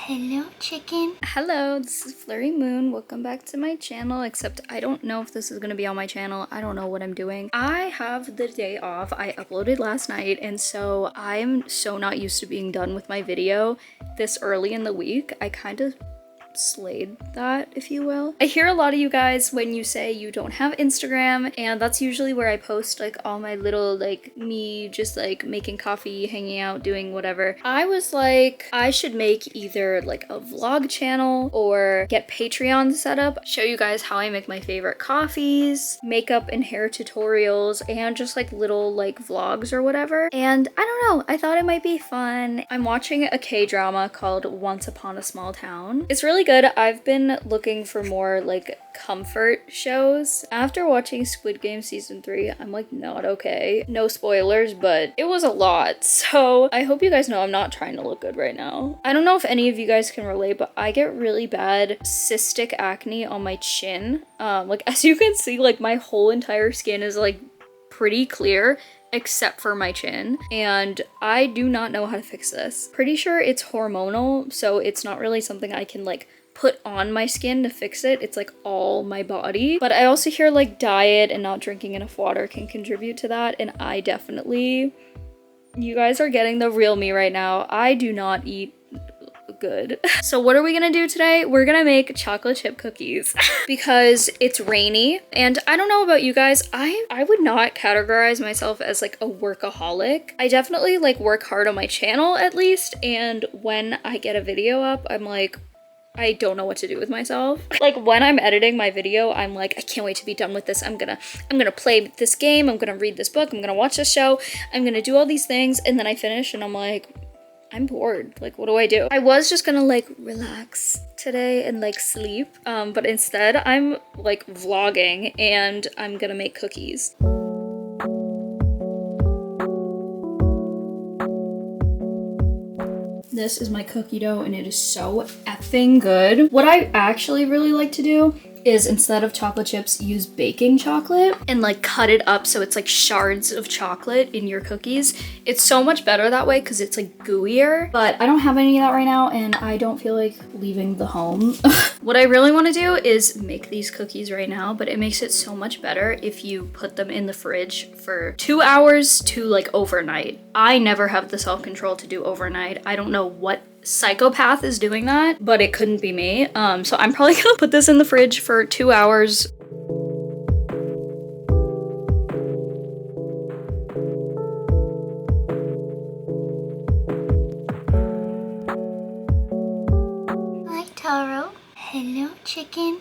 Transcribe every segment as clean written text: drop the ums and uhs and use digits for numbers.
Hello, chicken. Hello, this is Flurry Moon. Welcome back to my channel, except I don't know if this is gonna be on my channel. I don't know what I'm doing. I have the day off. I uploaded last night, and so I'm so not used to being done with my video this early in the week. I kind of slayed that, if you will. I hear a lot of you guys when you say you don't have Instagram, and that's usually where I post like all my little like me just like making coffee, hanging out, doing whatever. I was like, I should make either like a vlog channel or get Patreon set up, show you guys how I make my favorite coffees, makeup and hair tutorials, and just like little like vlogs or whatever. And I don't know, I thought it might be fun. I'm watching a K-drama called Once Upon a Small Town. It's really good. I've been looking for more like comfort shows. After watching Squid Game season 3, I'm like not okay. No spoilers, but it was a lot. So I hope you guys know I'm not trying to look good right now. I don't know if any of you guys can relate, but I get really bad cystic acne on my chin. Like as you can see, like my whole entire skin is like pretty clear except for my chin, and I do not know how to fix this. Pretty sure it's hormonal, so it's not really something I can like put on my skin to fix it. It's like all my body. But I also hear like diet and not drinking enough water can contribute to that, and I definitely, you guys are getting the real me right now. I do not eat good. So what are we gonna do today? We're gonna make chocolate chip cookies because it's rainy, and I don't know about you guys, I would not categorize myself as like a workaholic. I definitely like work hard on my channel at least, and when I get a video up, I'm like, I don't know what to do with myself. Like when I'm editing my video, I'm like, I can't wait to be done with this. I'm gonna play this game, I'm gonna read this book, I'm gonna watch this show, I'm gonna do all these things, and then I finish and I'm like, I'm bored. Like, what do I do? I was just gonna like relax today and like sleep, but instead I'm like vlogging and I'm gonna make cookies. This is my cookie dough and it is so effing good. What I actually really like to do is instead of chocolate chips, use baking chocolate and like cut it up so it's like shards of chocolate in your cookies. It's so much better that way because it's like gooier, but I don't have any of that right now and I don't feel like leaving the home. What I really want to do is make these cookies right now, but it makes it so much better if you put them in the fridge for 2 hours to like overnight. I never have the self-control to do overnight. I don't know what psychopath is doing that, but it couldn't be me. So I'm probably gonna put this in the fridge for 2 hours. Hi, Taro. Hello, chicken.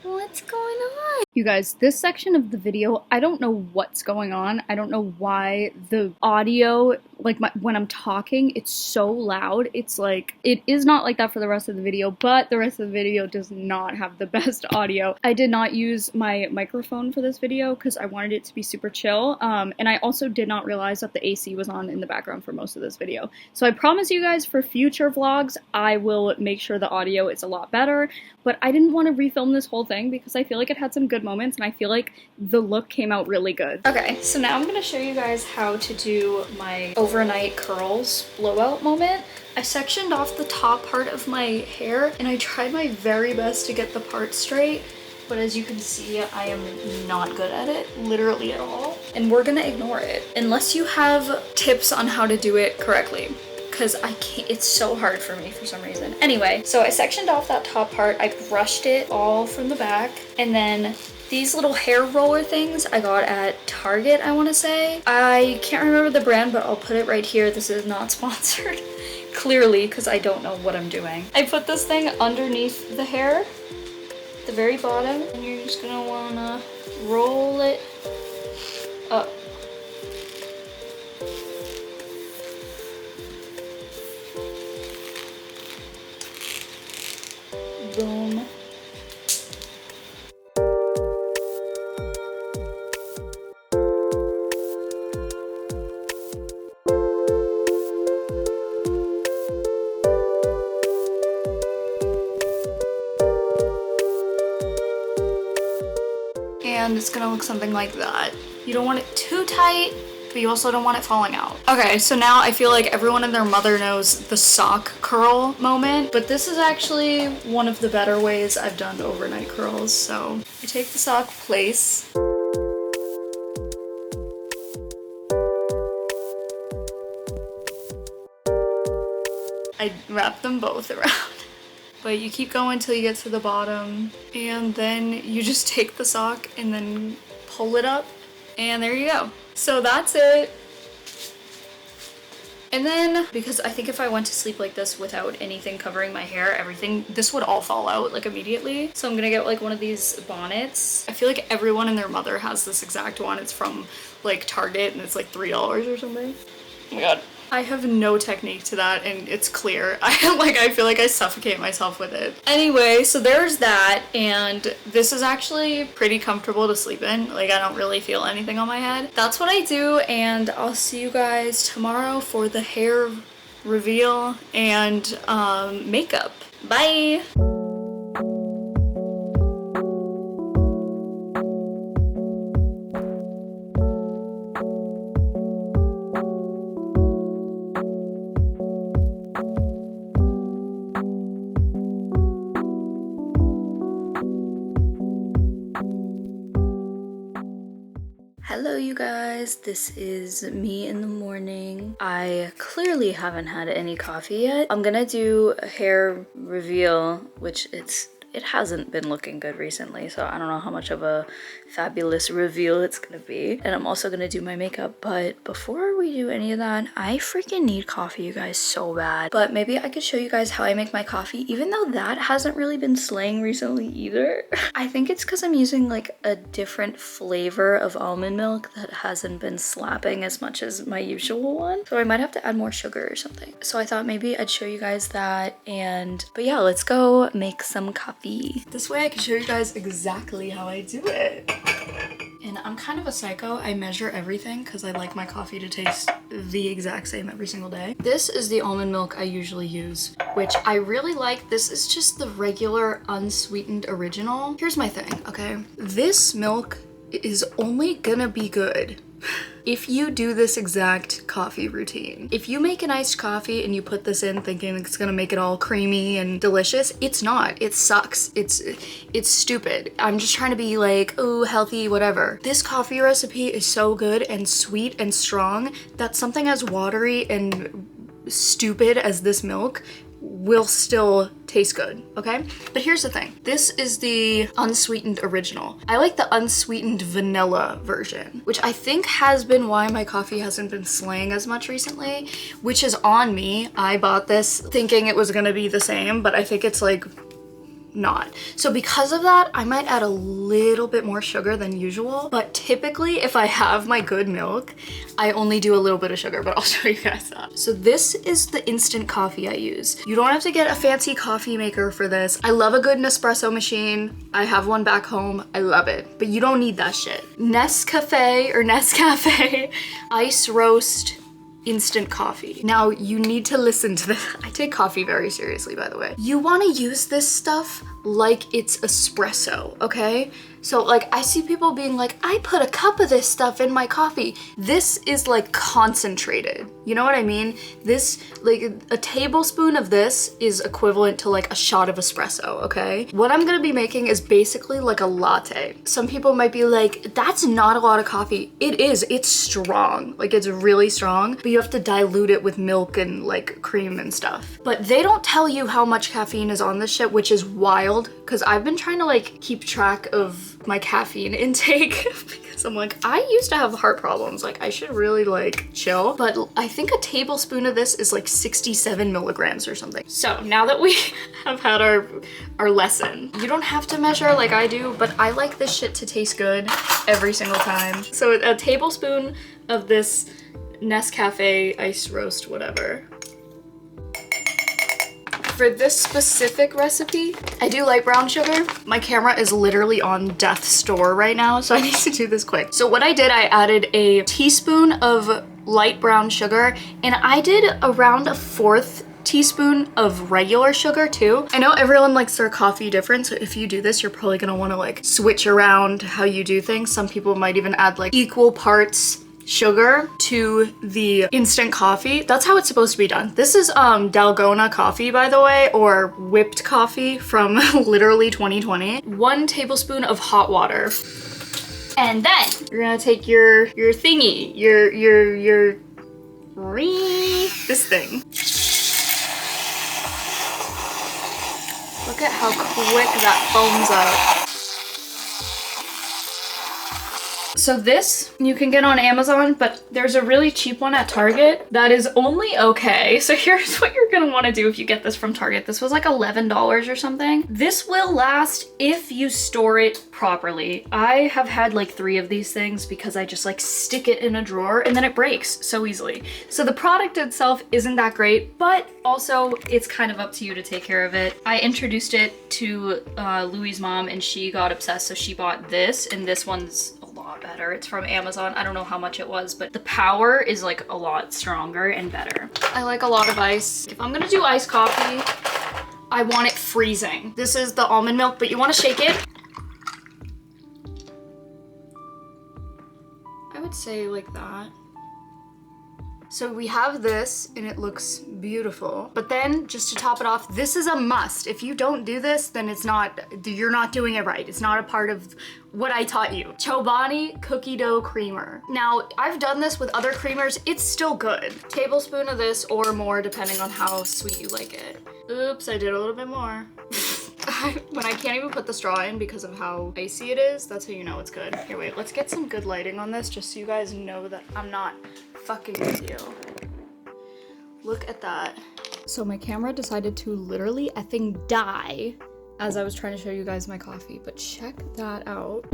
What's going on? You guys, this section of the video, I don't know what's going on. I don't know why the audio, like when I'm talking, it's so loud. It's like, it is not like that for the rest of the video, but the rest of the video does not have the best audio. I did not use my microphone for this video because I wanted it to be super chill. And I also did not realize that the AC was on in the background for most of this video. So I promise you guys for future vlogs, I will make sure the audio is a lot better, but I didn't want to refilm this whole thing because I feel like it had some good moments and I feel like the look came out really good. Okay, so now I'm gonna show you guys how to do my overnight curls blowout moment. I sectioned off the top part of my hair and I tried my very best to get the part straight, but as you can see, I am not good at it, literally at all. And we're gonna ignore it unless you have tips on how to do it correctly, because I can't, it's so hard for me for some reason. Anyway, so I sectioned off that top part, I brushed it all from the back, and then these little hair roller things I got at Target, I want to say. I can't remember the brand, but I'll put it right here. This is not sponsored, clearly, because I don't know what I'm doing. I put this thing underneath the hair, the very bottom, and you're just gonna wanna roll it up. Boom. And it's gonna look something like that. You don't want it too tight, but you also don't want it falling out. Okay, so now I feel like everyone and their mother knows the sock curl moment, but this is actually one of the better ways I've done overnight curls. So I take the sock place. I wrap them both around. But you keep going till you get to the bottom, and then you just take the sock and then pull it up, and there you go. So that's it. And then, because I think if I went to sleep like this without anything covering my hair, this would all fall out like immediately. So I'm gonna get like one of these bonnets. I feel like everyone and their mother has this exact one. It's from like Target and it's like $3 or something. Oh my god. I have no technique to that, and it's clear. I feel like I suffocate myself with it. Anyway, so there's that, and this is actually pretty comfortable to sleep in. Like, I don't really feel anything on my head. That's what I do, and I'll see you guys tomorrow for the hair reveal and makeup. Bye! Hello you guys, this is me in the morning. I clearly haven't had any coffee yet. I'm gonna do a hair reveal, which it hasn't been looking good recently, so I don't know how much of a fabulous reveal it's gonna be. And I'm also gonna do my makeup, but before we do any of that, I freaking need coffee, you guys, so bad. But maybe I could show you guys how I make my coffee, even though that hasn't really been slaying recently either. I think it's because I'm using like a different flavor of almond milk that hasn't been slapping as much as my usual one. So I might have to add more sugar or something. So I thought maybe I'd show you guys that, but yeah, let's go make some coffee. This way I can show you guys exactly how I do it. And I'm kind of a psycho. I measure everything because I like my coffee to taste the exact same every single day. This is the almond milk I usually use, which I really like. This is just the regular unsweetened original. Here's my thing, okay? This milk is only gonna be good if you do this exact coffee routine. If you make an iced coffee and you put this in thinking it's gonna make it all creamy and delicious, it's not. It sucks. It's stupid. I'm just trying to be like, oh, healthy, whatever. This coffee recipe is so good and sweet and strong that something as watery and stupid as this milk will still taste good, okay? But here's the thing. This is the unsweetened original. I like the unsweetened vanilla version, which I think has been why my coffee hasn't been slaying as much recently, which is on me. I bought this thinking it was gonna be the same, but I think it's like not. So because of that, I might add a little bit more sugar than usual, but typically if I have my good milk, I only do a little bit of sugar, but I'll show you guys that. So this is the instant coffee I use. You don't have to get a fancy coffee maker for this. I love a good Nespresso machine. I have one back home. I love it, but you don't need that shit. Nescafe ice roast instant coffee. Now you need to listen to this. I take coffee very seriously, by the way. You want to use this stuff like it's espresso, okay? So like I see people being like, I put a cup of this stuff in my coffee. This is like concentrated. You know what I mean? This, like a tablespoon of this is equivalent to like a shot of espresso, okay? What I'm gonna be making is basically like a latte. Some people might be like, that's not a lot of coffee. It is, it's strong. Like it's really strong, but you have to dilute it with milk and like cream and stuff. But they don't tell you how much caffeine is on this shit, which is wild, because I've been trying to like keep track of my caffeine intake because I'm like, I used to have heart problems. Like I should really like chill. But I think a tablespoon of this is like 67 milligrams or something. So now that we have had our lesson, you don't have to measure like I do, but I like this shit to taste good every single time. So a tablespoon of this Nescafe ice roast, whatever. For this specific recipe, I do light brown sugar. My camera is literally on death's door right now, so I need to do this quick. So what I did, I added a teaspoon of light brown sugar, and I did around a 1/4 teaspoon of regular sugar too. I know everyone likes their coffee different, so if you do this, you're probably gonna wanna like switch around how you do things. Some people might even add like equal parts sugar to the instant coffee. That's how it's supposed to be done. This is Dalgona coffee, by the way, or whipped coffee from literally 2020. 1 tablespoon of hot water. And then you're gonna take your thingy, your this thing. Look at how quick that foams up. So this you can get on Amazon, but there's a really cheap one at Target that is only okay. So here's what you're gonna wanna do if you get this from Target. This was like $11 or something. This will last if you store it properly. I have had like 3 of these things because I just like stick it in a drawer and then it breaks so easily. So the product itself isn't that great, but also it's kind of up to you to take care of it. I introduced it to Louie's mom and she got obsessed, so she bought this, and this one's a lot better. It's from Amazon. I don't know how much it was, but the power is like a lot stronger and better. I like a lot of ice. If I'm gonna do iced coffee, I want it freezing. This is the almond milk, but you want to shake it. I would say like that. So we have this and it looks beautiful, but then just to top it off, this is a must. If you don't do this, then you're not doing it right. It's not a part of what I taught you. Chobani cookie dough creamer. Now, I've done this with other creamers. It's still good. Tablespoon of this or more, depending on how sweet you like it. Oops, I did a little bit more. When I can't even put the straw in because of how icy it is, that's how you know it's good. Here, wait, let's get some good lighting on this just so you guys know that I'm not fucking with you. Look at that. So my camera decided to literally effing die as I was trying to show you guys my coffee, but check that out.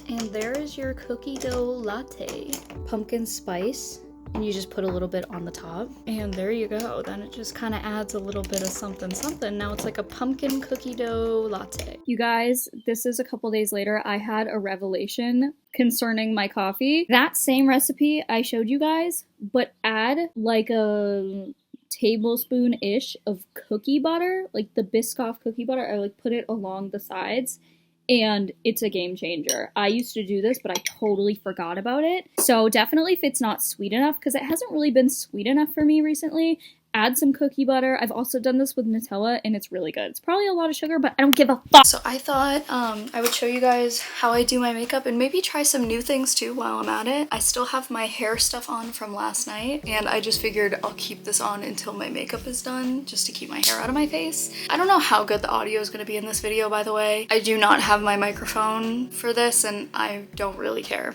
And there is your cookie dough latte. Pumpkin spice. And you just put a little bit on the top, and there you go. Then it just kind of adds a little bit of something something. Now it's like a pumpkin cookie dough latte. You guys, this is a couple days later. I had a revelation concerning my coffee. That same recipe I showed you guys, but add like a tablespoon-ish of cookie butter, like the Biscoff cookie butter. I like put it along the sides, and it's a game changer. I used to do this, but I totally forgot about it. So definitely if it's not sweet enough, because it hasn't really been sweet enough for me recently, add some cookie butter. I've also done this with Nutella and it's really good. It's probably a lot of sugar, but I don't give a fuck. So I thought I would show you guys how I do my makeup and maybe try some new things too while I'm at it. I still have my hair stuff on from last night and I just figured I'll keep this on until my makeup is done just to keep my hair out of my face. I don't know how good the audio is going to be in this video, by the way. I do not have my microphone for this and I don't really care.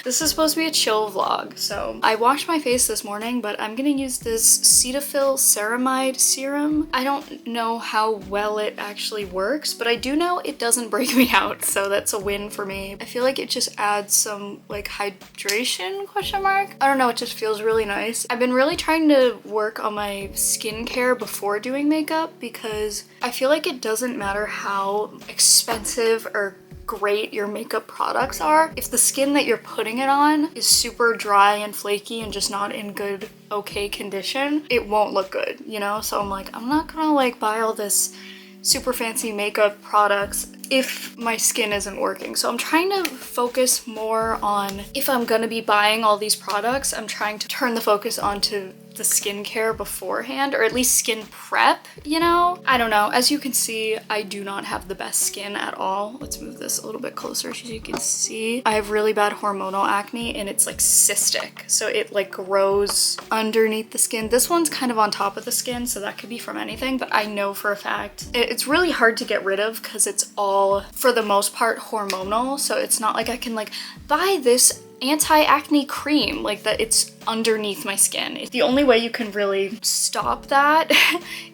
This is supposed to be a chill vlog, so I washed my face this morning, but I'm gonna use this Cetaphil Ceramide Serum. I don't know how well it actually works, but I do know it doesn't break me out, so that's a win for me. I feel like it just adds some like hydration, question mark? I don't know, it just feels really nice. I've been really trying to work on my skincare before doing makeup because I feel like it doesn't matter how expensive or great your makeup products are. If the skin that you're putting it on is super dry and flaky and just not in good, okay condition, it won't look good, you know? So I'm like, I'm not gonna like buy all this super fancy makeup products if my skin isn't working. So I'm trying to focus more on, if I'm gonna be buying all these products, I'm trying to turn the focus onto the skincare beforehand, or at least skin prep, you know? I don't know. As you can see, I do not have the best skin at all. Let's move this a little bit closer so you can see. I have really bad hormonal acne and it's like cystic. So it like grows underneath the skin. This one's kind of on top of the skin, so that could be from anything, but I know for a fact it's really hard to get rid of because it's all, for the most part, hormonal. So it's not like I can like buy this anti-acne cream like that, it's underneath my skin. The only way you can really stop that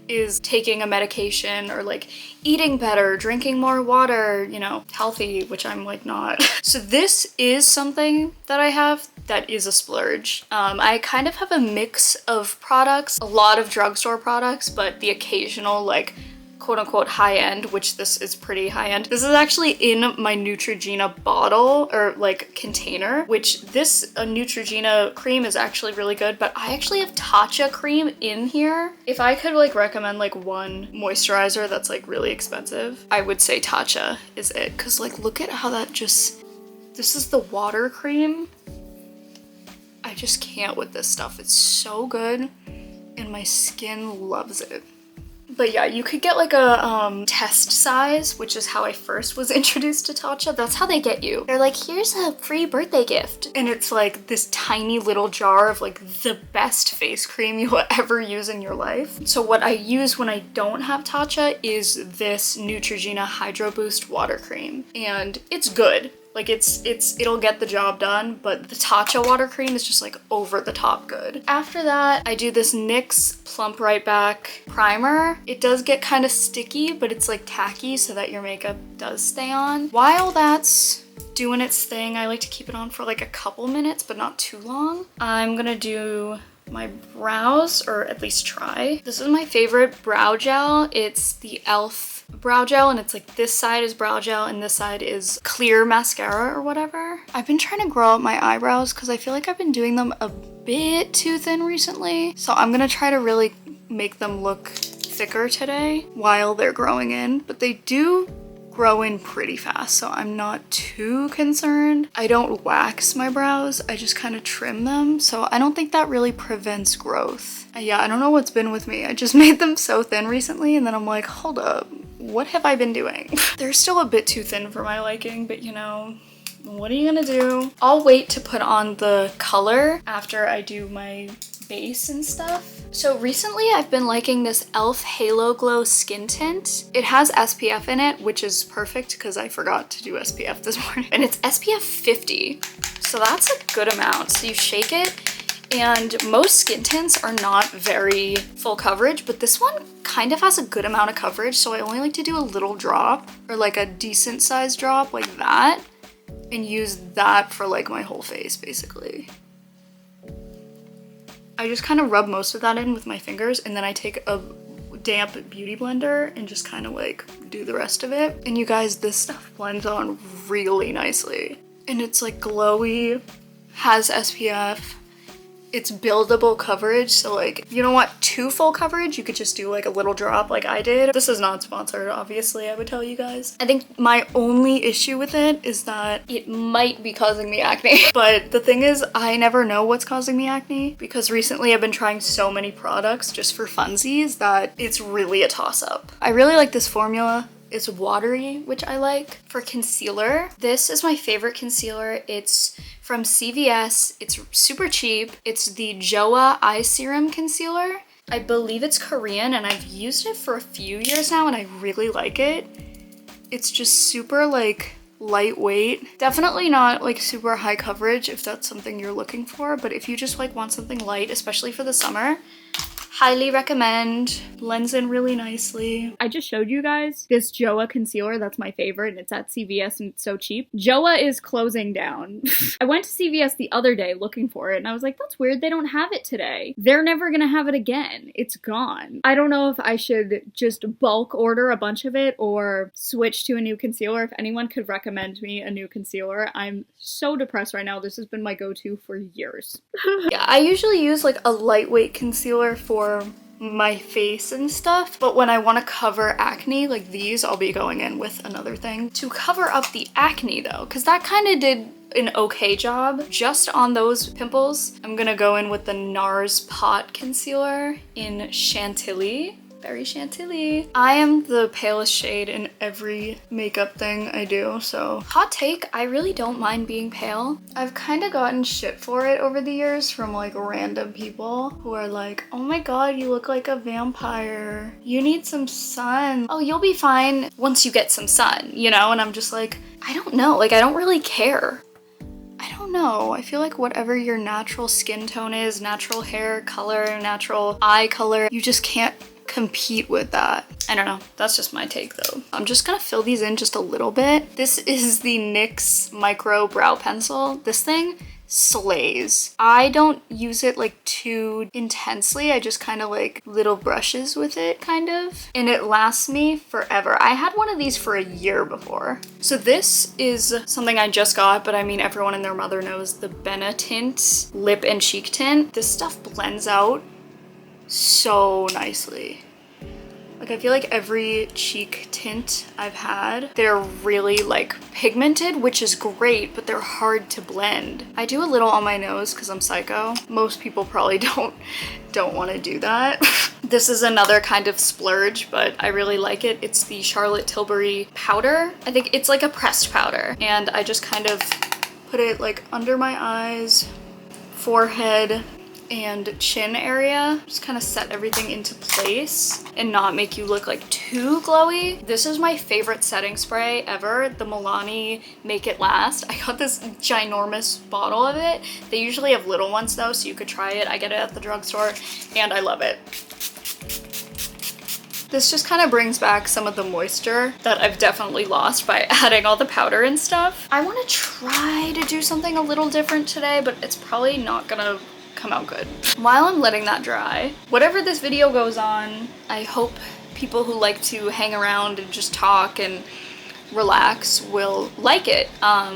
is taking a medication or like eating better, drinking more water, you know, healthy, which I'm like not. So this is something that I have that is a splurge. I kind of have a mix of products, a lot of drugstore products, but the occasional like quote unquote high end, which this is pretty high end. This is actually in my Neutrogena bottle or like container, which this Neutrogena cream is actually really good, but I actually have Tatcha cream in here. If I could like recommend like one moisturizer that's like really expensive, I would say Tatcha is it. Cause like look at how that just, this is the water cream. I just can't with this stuff. It's so good and my skin loves it. But yeah, you could get like a test size, which is how I first was introduced to Tatcha. That's how they get you. They're like, here's a free birthday gift. And it's like this tiny little jar of like the best face cream you'll ever use in your life. So what I use when I don't have Tatcha is this Neutrogena Hydro Boost water cream. And it's good. Like it'll get the job done, but the Tatcha water cream is just like over the top good. After that, I do this NYX Plump Right Back primer. It does get kind of sticky, but it's like tacky so that your makeup does stay on. While that's doing its thing, I like to keep it on for like a couple minutes, but not too long. I'm gonna do my brows, or at least try. This is my favorite brow gel. It's the e.l.f. brow gel, and it's like this side is brow gel and this side is clear mascara or whatever. I've been trying to grow out my eyebrows because I feel like I've been doing them a bit too thin recently. So I'm gonna try to really make them look thicker today while they're growing in, but they do grow in pretty fast, so I'm not too concerned. I don't wax my brows, I just kind of trim them, so I don't think that really prevents growth. Yeah, I don't know what's been with me. I just made them so thin recently and then I'm like, hold up, what have I been doing? They're still a bit too thin for my liking, but you know, what are you gonna do? I'll wait to put on the color after I do my base and stuff. So recently I've been liking this e.l.f. Halo Glow Skin Tint. It has SPF in it, which is perfect because I forgot to do SPF this morning. And it's SPF 50, so that's a good amount. So you shake it, and most skin tints are not very full coverage, but this one kind of has a good amount of coverage, so I only like to do a little drop, or like a decent sized drop like that, and use that for like my whole face basically. I just kind of rub most of that in with my fingers, and then I take a damp beauty blender and just kind of like do the rest of it. And you guys, this stuff blends on really nicely. And it's like glowy, has SPF, it's buildable coverage, so like if you don't want too full coverage, you could just do like a little drop like I did. This is not sponsored, obviously, I would tell you guys. I think my only issue with it is that it might be causing me acne. But the thing is, I never know what's causing me acne because recently I've been trying so many products just for funsies that it's really a toss-up. I really like this formula. It's watery, which I like. For concealer, this is my favorite concealer. It's from CVS. It's super cheap. It's the Joa Eye Serum Concealer. I believe it's Korean, and I've used it for a few years now, and I really like it. It's just super like lightweight. Definitely not like super high coverage if that's something you're looking for, but if you just like want something light, especially for the summer, highly recommend. Blends in really nicely. I just showed you guys this Joa concealer. That's my favorite, and it's at CVS and it's so cheap. Joa is closing down. I went to CVS the other day looking for it, and I was like, that's weird, they don't have it today. They're never gonna have it again. It's gone. I don't know if I should just bulk order a bunch of it or switch to a new concealer. If anyone could recommend me a new concealer, I'm so depressed right now. This has been my go-to for years. Yeah, I usually use like a lightweight concealer for my face and stuff, but when I want to cover acne like these, I'll be going in with another thing to cover up the acne though, because that kind of did an okay job just on those pimples. I'm gonna go in with the NARS Pot Concealer in Chantilly. Very Chantilly. I am the palest shade in every makeup thing I do, so hot take, I really don't mind being pale. I've kind of gotten shit for it over the years from like random people who are like, oh my god, you look like a vampire. You need some sun. Oh, you'll be fine once you get some sun, you know? And I'm just like, I don't know, like I don't really care. I don't know. I feel like whatever your natural skin tone is, natural hair color, natural eye color, you just can't compete with that. I don't know. That's just my take though. I'm just gonna fill these in just a little bit. This is the NYX Micro Brow Pencil. This thing slays. I don't use it like too intensely. I just kind of like little brushes with it kind of. And it lasts me forever. I had one of these for a year before. So this is something I just got, but I mean everyone and their mother knows, the Benna Tint Lip and Cheek Tint. This stuff blends out so nicely. Like I feel like every cheek tint I've had, they're really like pigmented, which is great, but they're hard to blend. I do a little on my nose because I'm psycho. Most people probably don't want to do that. This is another kind of splurge, but I really like it. It's the Charlotte Tilbury powder. I think it's like a pressed powder, and I just kind of put it like under my eyes, forehead, and chin area. Just kind of set everything into place and not make you look like too glowy. This is my favorite setting spray ever, the Milani Make It Last. I got this ginormous bottle of it. They usually have little ones though, so you could try it. I get it at the drugstore and I love it. This just kind of brings back some of the moisture that I've definitely lost by adding all the powder and stuff. I want to try to do something a little different today, but it's probably not gonna come out good. While I'm letting that dry, whatever this video goes on, I hope people who like to hang around and just talk and relax will like it,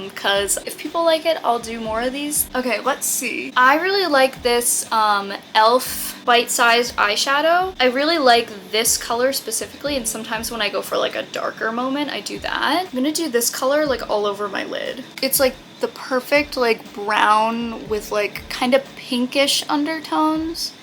because if people like it, I'll do more of these. Okay, let's see. I really like this e.l.f. bite-sized eyeshadow. I really like this color specifically, and sometimes when I go for like a darker moment, I do that. I'm gonna do this color like all over my lid. It's like the perfect like brown with like kind of pinkish undertones.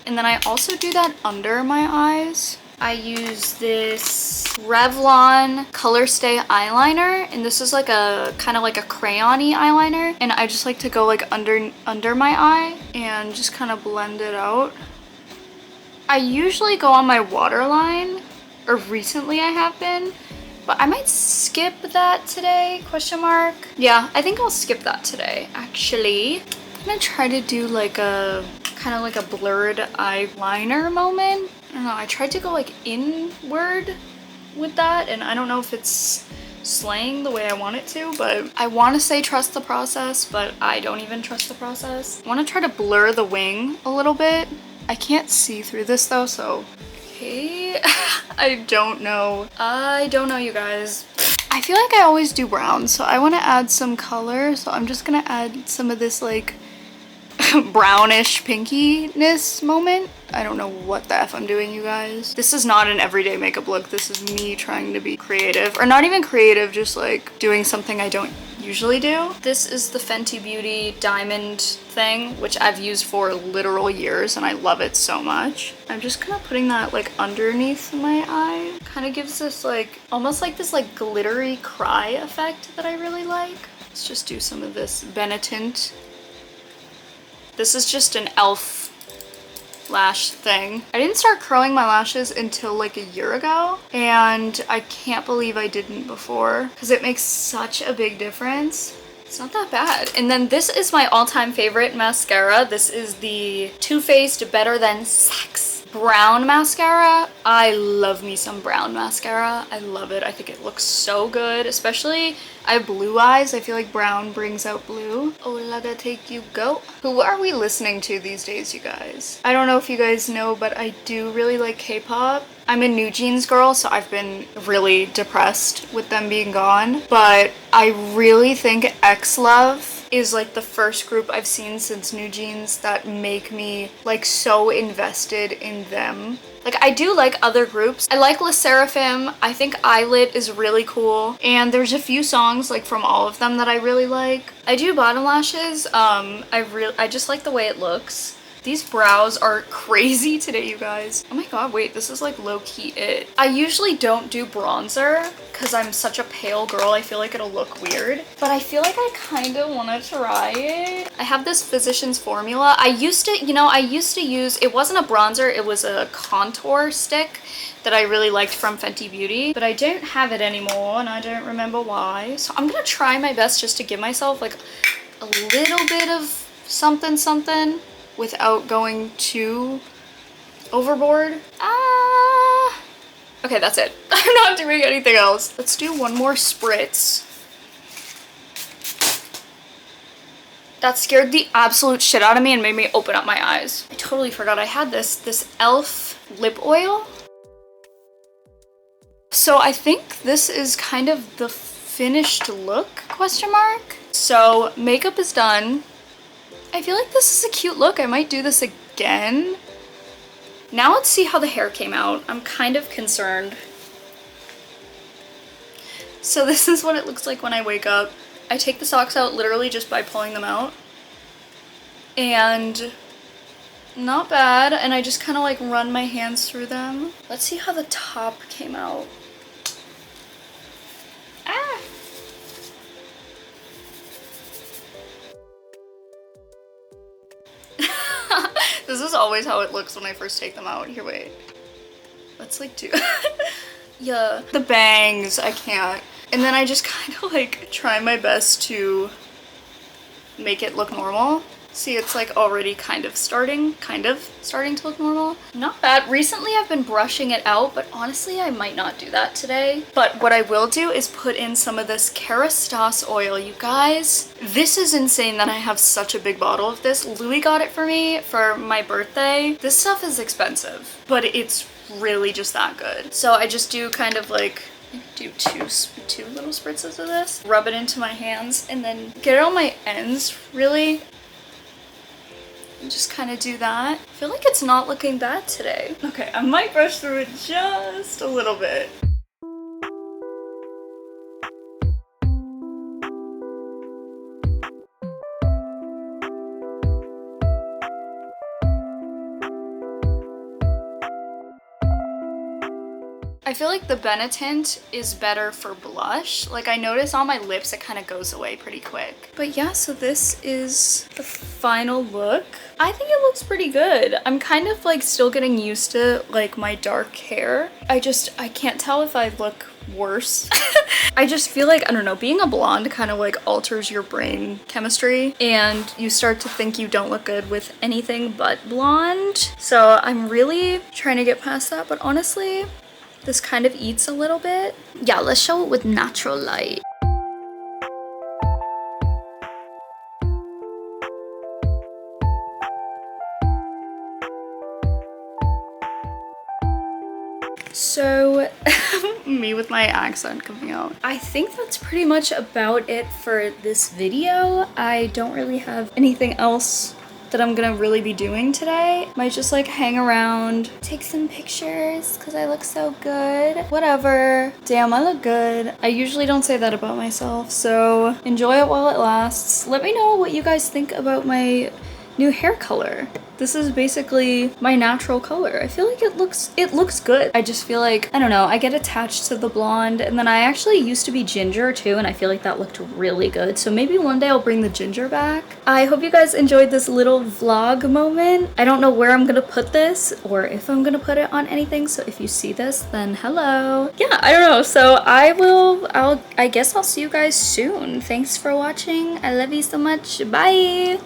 And then I also do that under my eyes. I use this Revlon Color Stay eyeliner, and this is like a kind of like a crayon-y eyeliner, and I just like to go like under my eye and just kind of blend it out. I usually go on my waterline, or recently I have been, but I might skip that today, question mark. Yeah, I think I'll skip that today, actually. I'm gonna try to do like a kind of like a blurred eyeliner moment. I don't know, I tried to go like inward with that, and I don't know if it's slaying the way I want it to, but I want to say trust the process, but I don't even trust the process. I want to try to blur the wing a little bit. I can't see through this though, so okay. I don't know, you guys. I feel like I always do brown, so I want to add some color, so I'm just gonna add some of this like brownish pinkiness moment. I don't know what the F I'm doing, you guys. This is not an everyday makeup look. This is me trying to be creative, or not even creative, just like doing something I don't usually do. This is the Fenty Beauty diamond thing, which I've used for literal years and I love it so much. I'm just kind of putting that like underneath my eye. Kind of gives this like, almost like this like glittery cry effect that I really like. Let's just do some of this Benna Tint. This is just an e.l.f. lash thing. I didn't start curling my lashes until like a year ago, and I can't believe I didn't before, because it makes such a big difference. It's not that bad. And then this is my all-time favorite mascara. This is the Too Faced Better Than Sex brown mascara. I love me some brown mascara. I love it. I think it looks so good, especially I have blue eyes. I feel like brown brings out blue. Oh, Laga Take You Go. Who are we listening to these days, you guys? I don't know if you guys know, but I do really like K-pop. I'm a New Jeans girl, so I've been really depressed with them being gone. But I really think X-Love is like the first group I've seen since New Jeans that make me like so invested in them. Like, I do like other groups. I like Le Sserafim. I think Eyelid is really cool. And there's a few songs like from all of them that I really like. I do bottom lashes. I just like the way it looks. These brows are crazy today, you guys. Oh my god, wait, this is like low-key it. I usually don't do bronzer because I'm such a pale girl. I feel like it'll look weird, but I feel like I kind of want to try it. I have this Physicians Formula. I used to use, it wasn't a bronzer, it was a contour stick that I really liked from Fenty Beauty, but I don't have it anymore and I don't remember why. So I'm gonna try my best just to give myself like a little bit of something without going too overboard. Okay, that's it. I'm not doing anything else. Let's do one more spritz. That scared the absolute shit out of me and made me open up my eyes. I totally forgot I had this e.l.f. lip oil. So I think this is kind of the finished look, question mark. So makeup is done. I feel like this is a cute look. I might do this again. Now let's see how the hair came out. I'm kind of concerned. So this is what it looks like when I wake up. I take the socks out literally just by pulling them out. And not bad. And I just kind of like run my hands through them. Let's see how the top came out. Ah! This is always how it looks when I first take them out. Here, wait. Let's like do... Yeah. The bangs, I can't. And then I just kind of like try my best to make it look normal. See, it's like already kind of starting to look normal. Not bad. Recently I've been brushing it out, but honestly I might not do that today. But what I will do is put in some of this Kerastase oil. You guys, this is insane that I have such a big bottle of this. Louis got it for me for my birthday. This stuff is expensive, but it's really just that good. So I just do kind of like do two little spritzes of this, rub it into my hands, and then get it on my ends really. And just kind of do that. I feel like it's not looking bad today. Okay, I might brush through it just a little bit. I feel like the Benetint is better for blush. Like I notice on my lips it kind of goes away pretty quick. But yeah, so this is the final look. I think it looks pretty good. I'm kind of like still getting used to like my dark hair. I can't tell if I look worse. I just feel like, I don't know, being a blonde kind of like alters your brain chemistry and you start to think you don't look good with anything but blonde. So I'm really trying to get past that, but honestly, this kind of eats a little bit. Yeah, let's show it with natural light. So, me with my accent coming out. I think that's pretty much about it for this video. I don't really have anything else that I'm gonna really be doing today. Might just like hang around, take some pictures because I look so good. Whatever. Damn, I look good. I usually don't say that about myself, so enjoy it while it lasts. Let me know what you guys think about my new hair color. This is basically my natural color. I feel like it looks good. I just feel like, I don't know, I get attached to the blonde, and then I actually used to be ginger too, and I feel like that looked really good. So maybe one day I'll bring the ginger back. I hope you guys enjoyed this little vlog moment. I don't know where I'm gonna put this or if I'm gonna put it on anything. So if you see this, then hello. Yeah, I don't know. So I guess I'll see you guys soon. Thanks for watching. I love you so much. Bye.